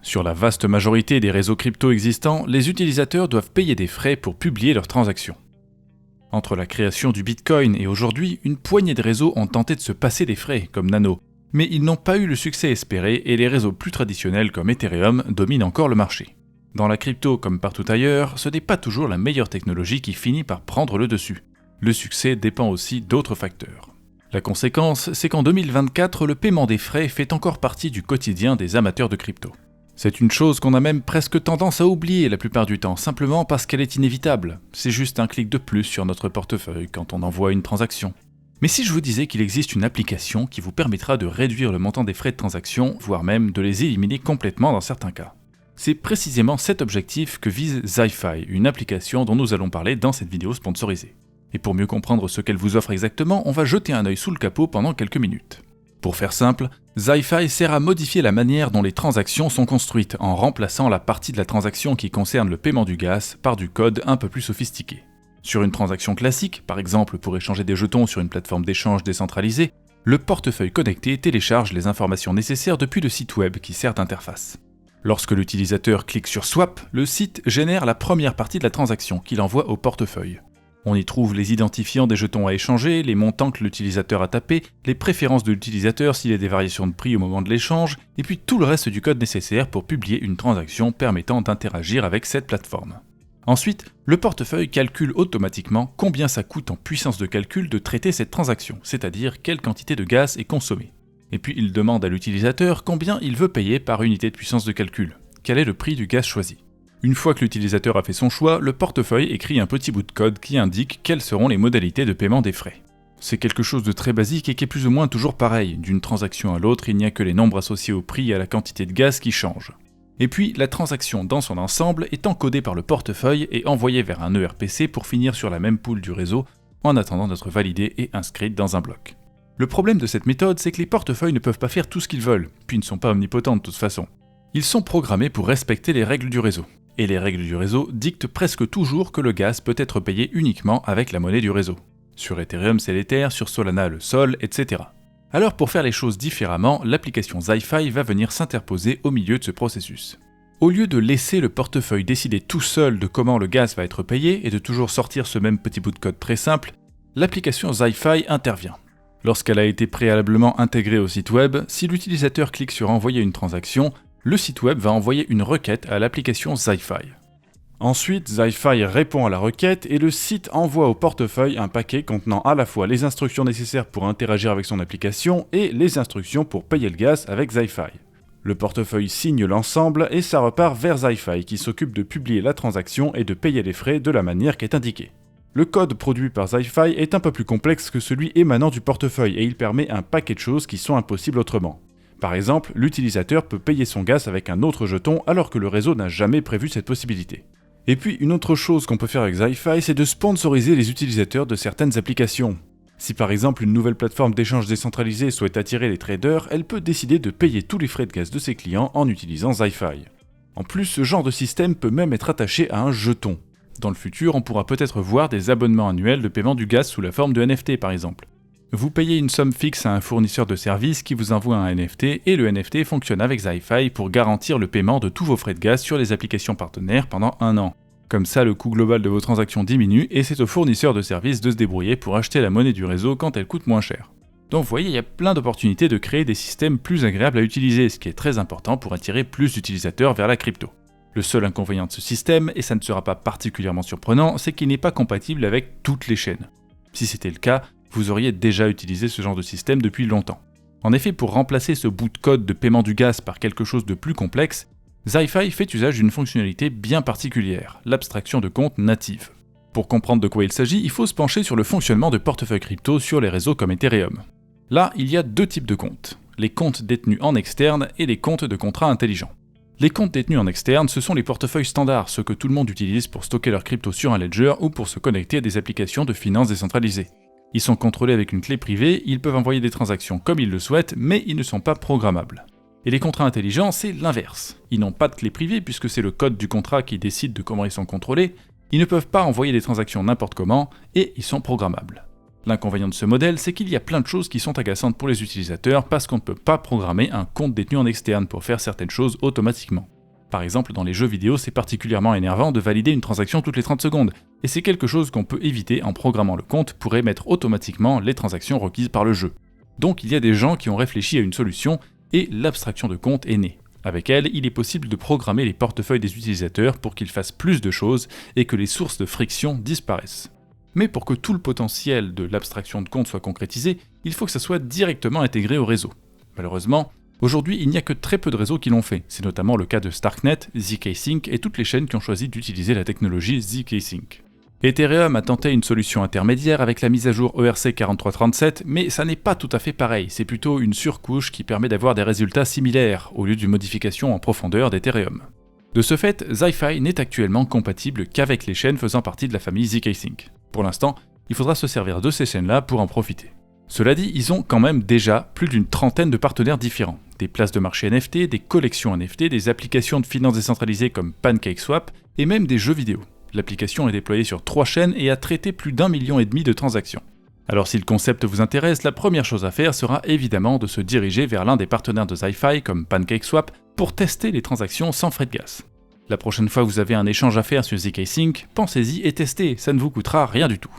Sur la vaste majorité des réseaux crypto existants, les utilisateurs doivent payer des frais pour publier leurs transactions. Entre la création du Bitcoin et aujourd'hui, une poignée de réseaux ont tenté de se passer des frais, comme Nano, mais ils n'ont pas eu le succès espéré et les réseaux plus traditionnels comme Ethereum dominent encore le marché. Dans la crypto comme partout ailleurs, ce n'est pas toujours la meilleure technologie qui finit par prendre le dessus. Le succès dépend aussi d'autres facteurs. La conséquence, c'est qu'en 2024, le paiement des frais fait encore partie du quotidien des amateurs de crypto. C'est une chose qu'on a même presque tendance à oublier la plupart du temps, simplement parce qu'elle est inévitable. C'est juste un clic de plus sur notre portefeuille quand on envoie une transaction. Mais si je vous disais qu'il existe une application qui vous permettra de réduire le montant des frais de transaction, voire même de les éliminer complètement dans certains cas. C'est précisément cet objectif que vise Zify, une application dont nous allons parler dans cette vidéo sponsorisée. Et pour mieux comprendre ce qu'elle vous offre exactement, on va jeter un œil sous le capot pendant quelques minutes. Pour faire simple, Zify sert à modifier la manière dont les transactions sont construites en remplaçant la partie de la transaction qui concerne le paiement du gaz par du code un peu plus sophistiqué. Sur une transaction classique, par exemple pour échanger des jetons sur une plateforme d'échange décentralisée, le portefeuille connecté télécharge les informations nécessaires depuis le site web qui sert d'interface. Lorsque l'utilisateur clique sur Swap, le site génère la première partie de la transaction qu'il envoie au portefeuille. On y trouve les identifiants des jetons à échanger, les montants que l'utilisateur a tapés, les préférences de l'utilisateur s'il y a des variations de prix au moment de l'échange, et puis tout le reste du code nécessaire pour publier une transaction permettant d'interagir avec cette plateforme. Ensuite, le portefeuille calcule automatiquement combien ça coûte en puissance de calcul de traiter cette transaction, c'est-à-dire quelle quantité de gaz est consommée. Et puis il demande à l'utilisateur combien il veut payer par unité de puissance de calcul, quel est le prix du gaz choisi. Une fois que l'utilisateur a fait son choix, le portefeuille écrit un petit bout de code qui indique quelles seront les modalités de paiement des frais. C'est quelque chose de très basique et qui est plus ou moins toujours pareil. D'une transaction à l'autre, il n'y a que les nombres associés au prix et à la quantité de gaz qui changent. Et puis, la transaction dans son ensemble est encodée par le portefeuille et envoyée vers un ERPC pour finir sur la même pool du réseau en attendant d'être validée et inscrite dans un bloc. Le problème de cette méthode, c'est que les portefeuilles ne peuvent pas faire tout ce qu'ils veulent, puis ne sont pas omnipotents de toute façon. Ils sont programmés pour respecter les règles du réseau. Et les règles du réseau dictent presque toujours que le gaz peut être payé uniquement avec la monnaie du réseau. Sur Ethereum, c'est l'Ether, sur Solana, le Sol, etc. Alors pour faire les choses différemment, l'application Zify va venir s'interposer au milieu de ce processus. Au lieu de laisser le portefeuille décider tout seul de comment le gaz va être payé et de toujours sortir ce même petit bout de code très simple, l'application Zify intervient. Lorsqu'elle a été préalablement intégrée au site web, si l'utilisateur clique sur envoyer une transaction, le site web va envoyer une requête à l'application Zify. Ensuite, Zify répond à la requête et le site envoie au portefeuille un paquet contenant à la fois les instructions nécessaires pour interagir avec son application et les instructions pour payer le gaz avec Zify. Le portefeuille signe l'ensemble et ça repart vers Zify qui s'occupe de publier la transaction et de payer les frais de la manière qui est indiquée. Le code produit par Zify est un peu plus complexe que celui émanant du portefeuille et il permet un paquet de choses qui sont impossibles autrement. Par exemple, l'utilisateur peut payer son gaz avec un autre jeton alors que le réseau n'a jamais prévu cette possibilité. Et puis une autre chose qu'on peut faire avec Zify, c'est de sponsoriser les utilisateurs de certaines applications. Si par exemple une nouvelle plateforme d'échange décentralisée souhaite attirer les traders, elle peut décider de payer tous les frais de gaz de ses clients en utilisant Zify. En plus, ce genre de système peut même être attaché à un jeton. Dans le futur, on pourra peut-être voir des abonnements annuels de paiement du gaz sous la forme de NFT par exemple. Vous payez une somme fixe à un fournisseur de services qui vous envoie un NFT et le NFT fonctionne avec Zify pour garantir le paiement de tous vos frais de gaz sur les applications partenaires pendant 1 an. Comme ça, le coût global de vos transactions diminue et c'est au fournisseur de services de se débrouiller pour acheter la monnaie du réseau quand elle coûte moins cher. Donc vous voyez, il y a plein d'opportunités de créer des systèmes plus agréables à utiliser, ce qui est très important pour attirer plus d'utilisateurs vers la crypto. Le seul inconvénient de ce système, et ça ne sera pas particulièrement surprenant, c'est qu'il n'est pas compatible avec toutes les chaînes. Si c'était le cas, vous auriez déjà utilisé ce genre de système depuis longtemps. En effet, pour remplacer ce bout de code de paiement du gaz par quelque chose de plus complexe, Zify fait usage d'une fonctionnalité bien particulière, l'abstraction de compte native. Pour comprendre de quoi il s'agit, il faut se pencher sur le fonctionnement de portefeuilles crypto sur les réseaux comme Ethereum. Là, il y a 2 types de comptes, les comptes détenus en externe et les comptes de contrats intelligents. Les comptes détenus en externe, ce sont les portefeuilles standards, ceux que tout le monde utilise pour stocker leur crypto sur un ledger ou pour se connecter à des applications de finance décentralisées. Ils sont contrôlés avec une clé privée, ils peuvent envoyer des transactions comme ils le souhaitent, mais ils ne sont pas programmables. Et les contrats intelligents, c'est l'inverse. Ils n'ont pas de clé privée puisque c'est le code du contrat qui décide de comment ils sont contrôlés, ils ne peuvent pas envoyer des transactions n'importe comment, et ils sont programmables. L'inconvénient de ce modèle, c'est qu'il y a plein de choses qui sont agaçantes pour les utilisateurs parce qu'on ne peut pas programmer un compte détenu en externe pour faire certaines choses automatiquement. Par exemple, dans les jeux vidéo, c'est particulièrement énervant de valider une transaction toutes les 30 secondes, et c'est quelque chose qu'on peut éviter en programmant le compte pour émettre automatiquement les transactions requises par le jeu. Donc il y a des gens qui ont réfléchi à une solution, et l'abstraction de compte est née. Avec elle, il est possible de programmer les portefeuilles des utilisateurs pour qu'ils fassent plus de choses et que les sources de friction disparaissent. Mais pour que tout le potentiel de l'abstraction de compte soit concrétisé, il faut que ça soit directement intégré au réseau. Malheureusement, aujourd'hui, il n'y a que très peu de réseaux qui l'ont fait. C'est notamment le cas de Starknet, zkSync et toutes les chaînes qui ont choisi d'utiliser la technologie zkSync. Ethereum a tenté une solution intermédiaire avec la mise à jour ERC4337, mais ça n'est pas tout à fait pareil, c'est plutôt une surcouche qui permet d'avoir des résultats similaires, au lieu d'une modification en profondeur d'Ethereum. De ce fait, ZiFi n'est actuellement compatible qu'avec les chaînes faisant partie de la famille zkSync. Pour l'instant, il faudra se servir de ces chaînes-là pour en profiter. Cela dit, ils ont quand même déjà plus d'une trentaine de partenaires différents. Des places de marché NFT, des collections NFT, des applications de finances décentralisées comme PancakeSwap, et même des jeux vidéo. L'application est déployée sur 3 chaînes et a traité plus d'1,5 million de transactions. Alors si le concept vous intéresse, la première chose à faire sera évidemment de se diriger vers l'un des partenaires de ZiFi comme PancakeSwap pour tester les transactions sans frais de gaz. La prochaine fois que vous avez un échange à faire sur zkSync, pensez-y et testez, ça ne vous coûtera rien du tout.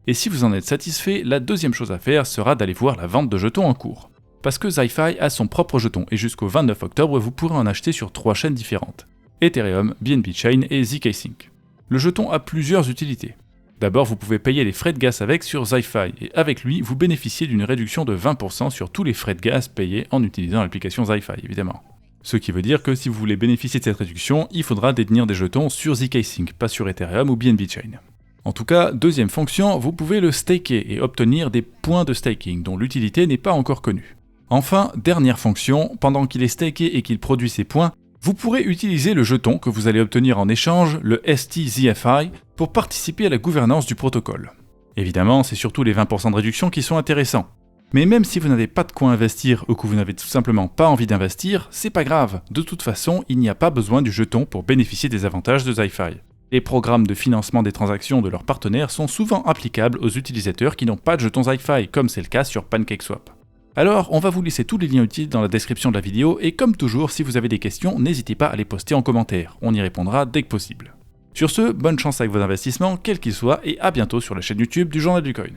Et si vous en êtes satisfait, la deuxième chose à faire sera d'aller voir la vente de jetons en cours. Parce que ZiFi a son propre jeton et jusqu'au 29 octobre, vous pourrez en acheter sur 3 chaînes différentes: Ethereum, BNB Chain et zkSync. Le jeton a plusieurs utilités. D'abord, vous pouvez payer les frais de gaz avec sur ZiFi, et avec lui, vous bénéficiez d'une réduction de 20% sur tous les frais de gaz payés en utilisant l'application ZiFi, évidemment. Ce qui veut dire que si vous voulez bénéficier de cette réduction, il faudra détenir des jetons sur zkSync, pas sur Ethereum ou BNB Chain. En tout cas, deuxième fonction, vous pouvez le staker et obtenir des points de staking, dont l'utilité n'est pas encore connue. Enfin, dernière fonction, pendant qu'il est staké et qu'il produit ses points, vous pourrez utiliser le jeton que vous allez obtenir en échange, le STZFI, pour participer à la gouvernance du protocole. Évidemment, c'est surtout les 20% de réduction qui sont intéressants. Mais même si vous n'avez pas de quoi investir ou que vous n'avez tout simplement pas envie d'investir, c'est pas grave, de toute façon, il n'y a pas besoin du jeton pour bénéficier des avantages de ZiFi. Les programmes de financement des transactions de leurs partenaires sont souvent applicables aux utilisateurs qui n'ont pas de jetons ZiFi, comme c'est le cas sur PancakeSwap. Alors, on va vous laisser tous les liens utiles dans la description de la vidéo, et comme toujours, si vous avez des questions, n'hésitez pas à les poster en commentaire, on y répondra dès que possible. Sur ce, bonne chance avec vos investissements, quels qu'ils soient, et à bientôt sur la chaîne YouTube du Journal du Coin.